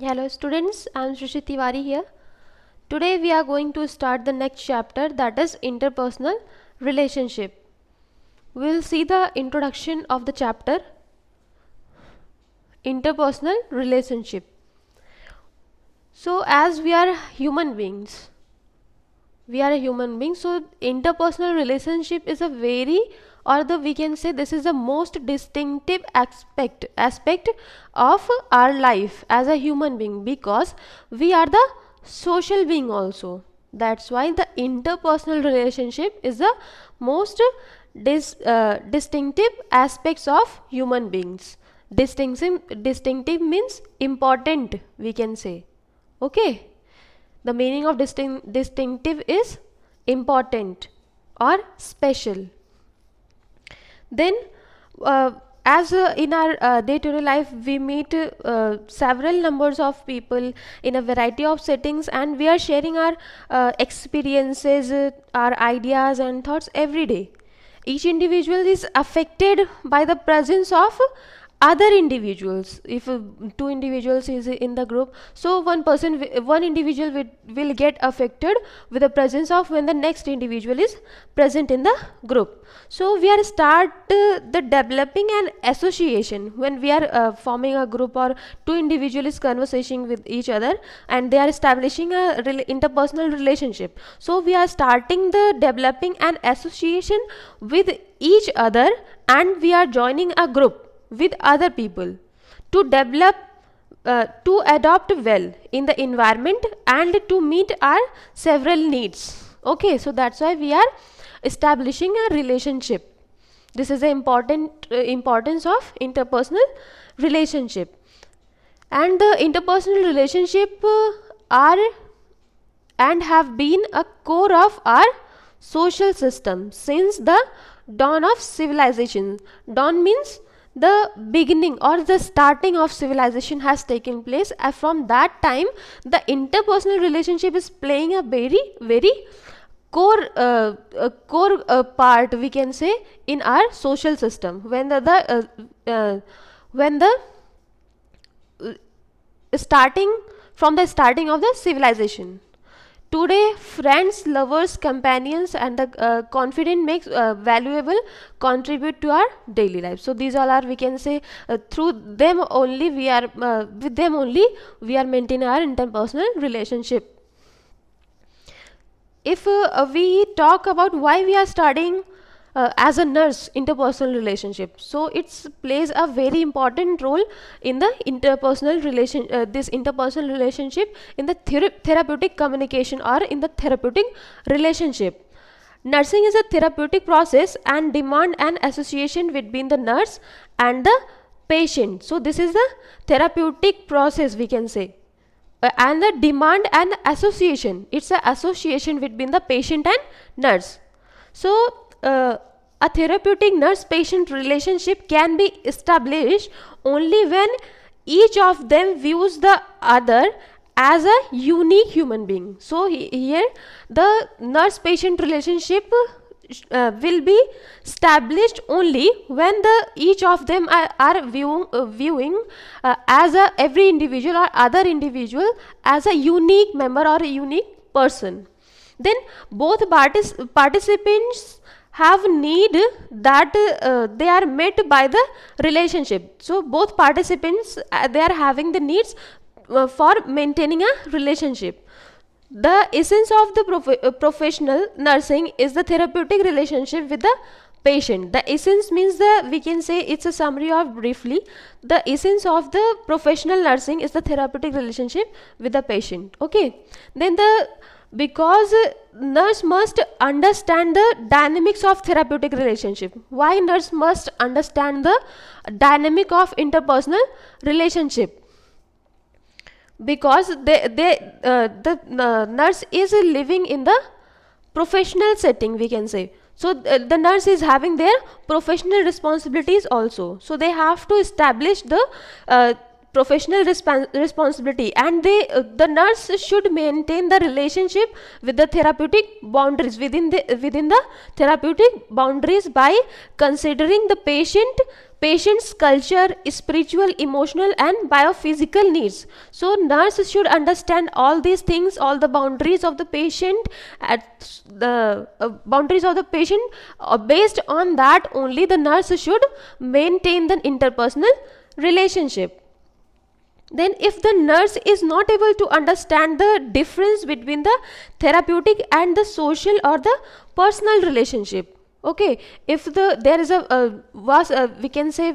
Hello students, I am Shrishti Tiwari here. Today we are going to start the next chapter, that is interpersonal relationship. We will see the introduction of the chapter interpersonal relationship. So as we are human beings, so interpersonal relationship is a very, or the we can say this is the most distinctive aspect of our life as a human being, because we are the social being also. That's why the interpersonal relationship is the most distinctive aspects of human beings. Distinctive means important, we can say. Okay, the meaning of distinctive is important or special. Then as in our day-to-day life, we meet several numbers of people in a variety of settings, and we are sharing our experiences, our ideas and thoughts every day. Each individual is affected by the presence of other individuals. If two individuals is in the group, so one individual will get affected with the presence of when the next individual is present in the group. So we are the developing an association when we are forming a group, or two individuals conversing with each other and they are establishing a interpersonal relationship. So we are starting the developing an association with each other, and we are joining a group with other people to develop to adopt well in the environment and to meet our several needs. Okay, so that's why we are establishing a relationship. This is the importance of interpersonal relationship. And the interpersonal relationship are and have been a core of our social system since the dawn of civilization. Dawn means the beginning or the starting of civilization has taken place. From that time, the interpersonal relationship is playing a very core part, we can say, in our social system. When the starting of the civilization. Today, friends, lovers, companions and the confident makes valuable contribute to our daily life. So these all are, we can say, through them only we are with them only we are maintaining our interpersonal relationship. If we talk about why we are studying as a nurse interpersonal relationship, so it plays a very important role in the interpersonal relationship in the therapeutic communication or in the therapeutic relationship. Nursing is a therapeutic process and demand an association between the nurse and the patient. So this is the therapeutic process, we can say. And the demand and association, it's an association between the patient and nurse. So a therapeutic nurse-patient relationship can be established only when each of them views the other as a unique human being. So here the nurse-patient relationship will be established only when each of them are viewing as every individual or other individual as a unique member or a unique person. Then both participants have need that they are met by the relationship. So both participants they are having the needs for maintaining a relationship. The essence of the professional nursing is the therapeutic relationship with the patient. The essence means we can say it's a summary of briefly. The essence of the professional nursing is the therapeutic relationship with the patient. Okay, then because nurse must understand the dynamics of therapeutic relationship. Why nurse must understand the dynamic of interpersonal relationship? Because the nurse is living in the professional setting, we can say. So the nurse is having their professional responsibilities also. So they have to establish the professional responsibility, and the nurse should maintain the relationship with the therapeutic boundaries within the therapeutic boundaries by considering the patient's culture, spiritual, emotional and biophysical needs. So nurse should understand all these things, all the boundaries of the patient, at the boundaries of the patient. Based on that only the nurse should maintain the interpersonal relationship. Then if the nurse is not able to understand the difference between the therapeutic and the social or the personal relationship, okay, if there is we can say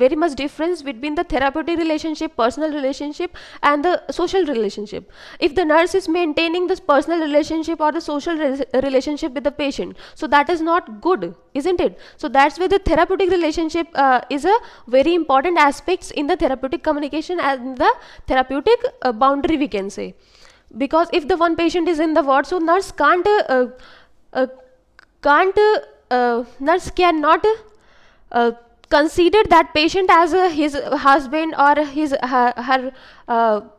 very much difference between the therapeutic relationship, personal relationship and the social relationship. If the nurse is maintaining this personal relationship or the social relationship with the patient, so that is not good, isn't it? So that's why the therapeutic relationship is a very important aspects in the therapeutic communication and the therapeutic boundary, we can say. Because if the one patient is in the ward, so nurse can't nurse cannot consider that patient as his husband or her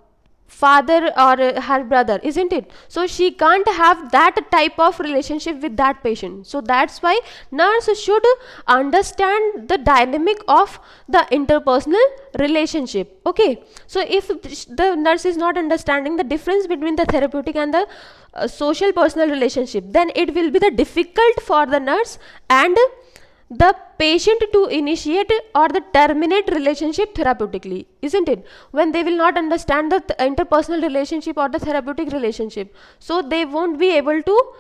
father or her brother, isn't it? So she can't have that type of relationship with that patient. So that's why nurse should understand the dynamic of the interpersonal relationship. Okay, so if the nurse is not understanding the difference between the therapeutic and the social personal relationship, then it will be the difficult for the nurse and the patient to initiate or the terminate relationship therapeutically, isn't it? When they will not understand the interpersonal relationship or the therapeutic relationship, so they won't be able to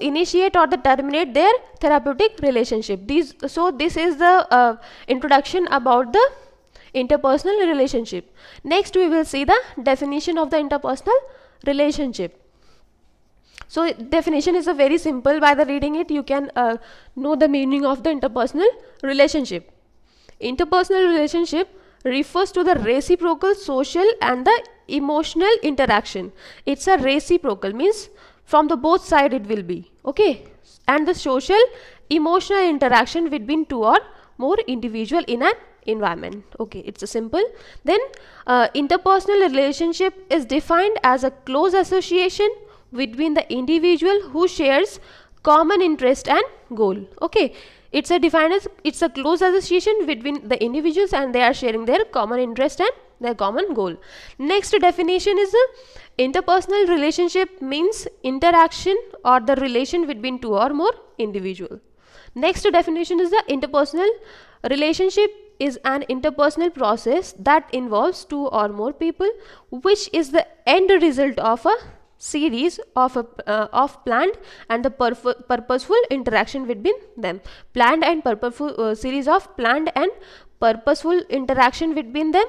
initiate or the terminate their therapeutic relationship. This is the introduction about the interpersonal relationship. Next we will see the definition of the interpersonal relationship. So definition is a very simple. By the reading it, you can know the meaning of the interpersonal relationship. Interpersonal relationship refers to the reciprocal social and the emotional interaction. It's a reciprocal, means from the both side it will be, okay, and the social emotional interaction between two or more individual in an environment. Okay, it's a simple. Then interpersonal relationship is defined as a close association between the individual who shares common interest and goal. Okay, it's a defined as it's a close association between the individuals and they are sharing their common interest and their common goal. Next definition is interpersonal relationship means interaction or the relation between two or more individual. Next definition is the interpersonal relationship is an interpersonal process that involves two or more people, which is the end result of a series of planned and the purposeful interaction between them. Planned and purposeful series of planned and purposeful interaction between them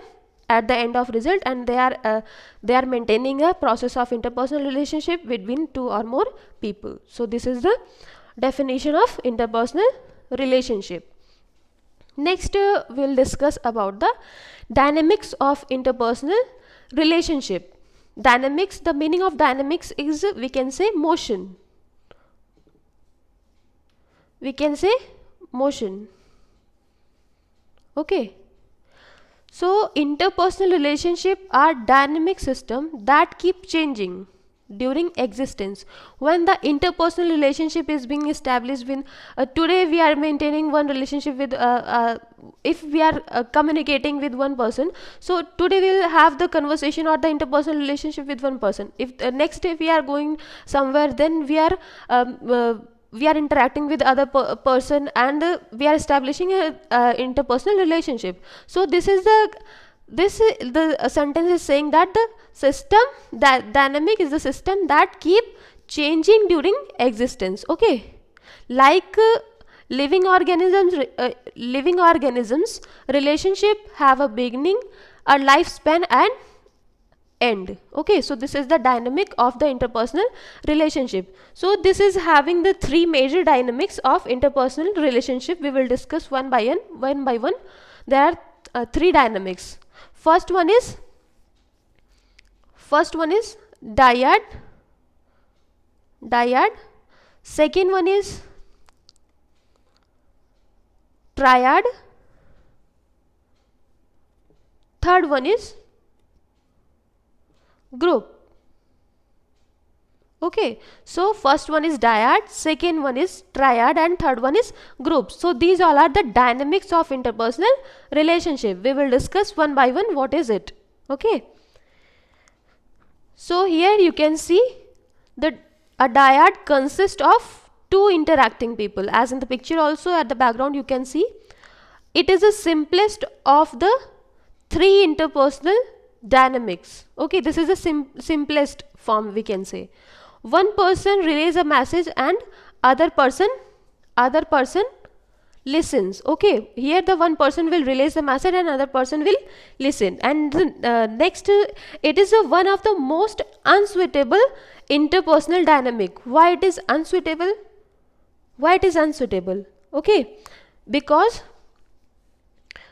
at the end of result, and they are maintaining a process of interpersonal relationship between two or more people. So this is the definition of interpersonal relationship. Next we'll discuss about the dynamics of interpersonal relationship. Dynamics, the meaning of dynamics is we can say motion. We can say motion. Okay. So interpersonal relationship are dynamic system that keep changing during existence. When the interpersonal relationship is being established with today we are maintaining one relationship with if we are communicating with one person, so today we will have the conversation or the interpersonal relationship with one person. If next day we are going somewhere, then we are interacting with other person and we are establishing a interpersonal relationship. So this sentence is saying that the system, that dynamic is the system that keep changing during existence. Okay, like living organisms relationship have a beginning, a lifespan and end. Okay, so this is the dynamic of the interpersonal relationship. So this is having the three major dynamics of interpersonal relationship. We will discuss one by one. There are three dynamics. First one is dyad. Second one is triad. Third one is group. Okay, so first one is dyad, second one is triad, and third one is group. So these all are the dynamics of interpersonal relationship. We will discuss one by one what is it. Okay, so here you can see that a dyad consists of two interacting people, as in the picture also at the background you can see. It is the simplest of the three interpersonal dynamics. Okay, this is the simplest form we can say. One person relays a message and other person listens. Okay, here the one person will relay the message and other person will listen. And next, it is one of the most unsuitable interpersonal dynamic. Why it is unsuitable? Why it is unsuitable? Okay, because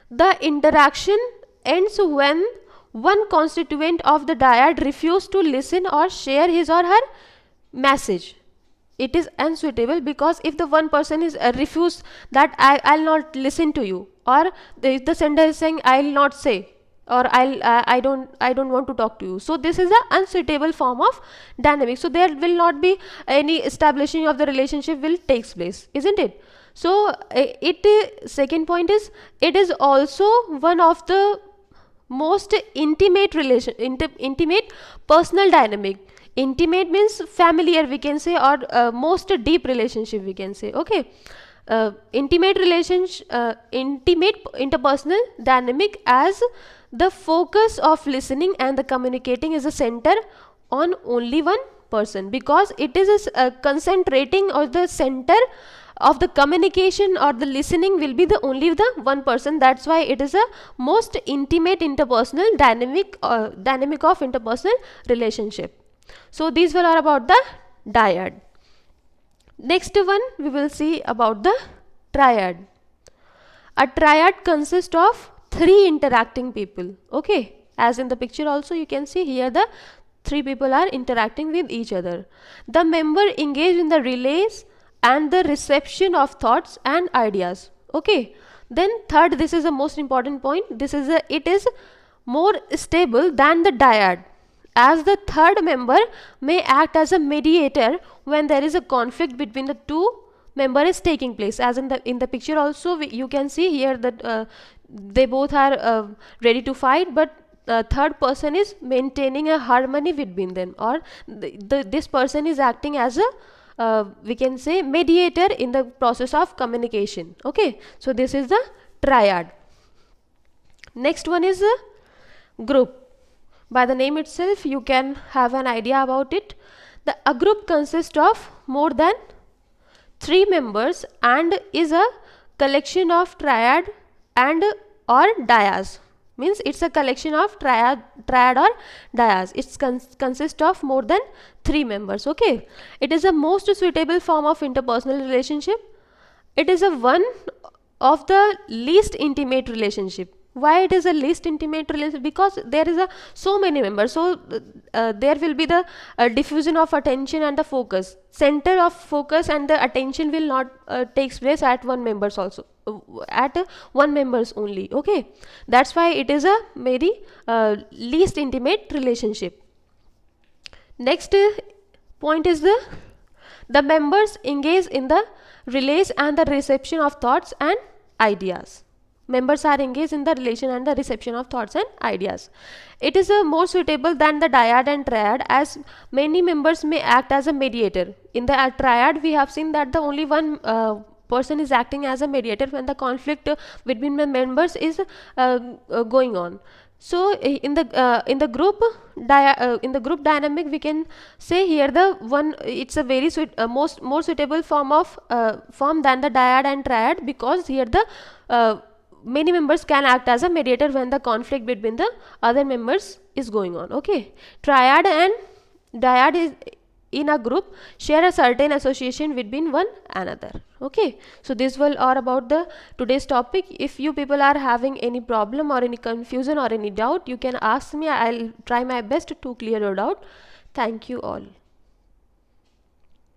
the interaction ends when one constituent of the dyad refuses to listen or share his or her message. It is unsuitable because if the one person is refuse that I'll not listen to you, or the sender is saying I'll not say, or I don't want to talk to you, so this is an unsuitable form of dynamic. So there will not be any establishing of the relationship will takes place, isn't it? So second point is, it is also one of the most intimate intimate personal dynamic. Intimate means familiar we can say, or most deep relationship we can say. Okay, intimate relationship, intimate interpersonal dynamic, as the focus of listening and the communicating is a center on only one person, because it is a concentrating, or the center of the communication or the listening will be the only the one person. That's why it is a most intimate interpersonal dynamic of interpersonal relationship. So these were all about the dyad. Next one we will see about the triad. A triad consists of three interacting people. Okay, as in the picture also you can see here the three people are interacting with each other. The member engage in the relays and the reception of thoughts and ideas. Okay, then third, this is the most important point, this is it is more stable than the dyad, as the third member may act as a mediator when there is a conflict between the two member is taking place. As in the picture also you can see here that they both are ready to fight, but third person is maintaining a harmony between them, or this person is acting as a we can say mediator in the process of communication. Okay, so this is the triad. Next one is a group. By the name itself you can have an idea about it. A group consists of more than three members and is a collection of triad and or dyas. Means it's a collection of triad or dyas. It consists of more than three members. Okay, it is a most suitable form of interpersonal relationship. It is a one of the least intimate relationship. Why it is a least intimate relationship? Because there is a so many members, so there will be the diffusion of attention and the focus, center of focus and the attention will not takes place at one members also, at one members only. Okay, that's why it is a very least intimate relationship. Next point is the members engage in the relays and the reception of thoughts and ideas. Members are engaged in the relation and the reception of thoughts and ideas. It is more suitable than the dyad and triad, as many members may act as a mediator. In the triad we have seen that the only one person is acting as a mediator when the conflict between the members is going on. So in the group dynamic we can say here the one, it's a very more suitable form of form than the dyad and triad, because here the many members can act as a mediator when the conflict between the other members is going on. Okay, triad and dyad is in a group share a certain association between one another. Okay, so this will all about the today's topic. If you people are having any problem or any confusion or any doubt, you can ask me. I'll try my best to clear your doubt. Thank you all.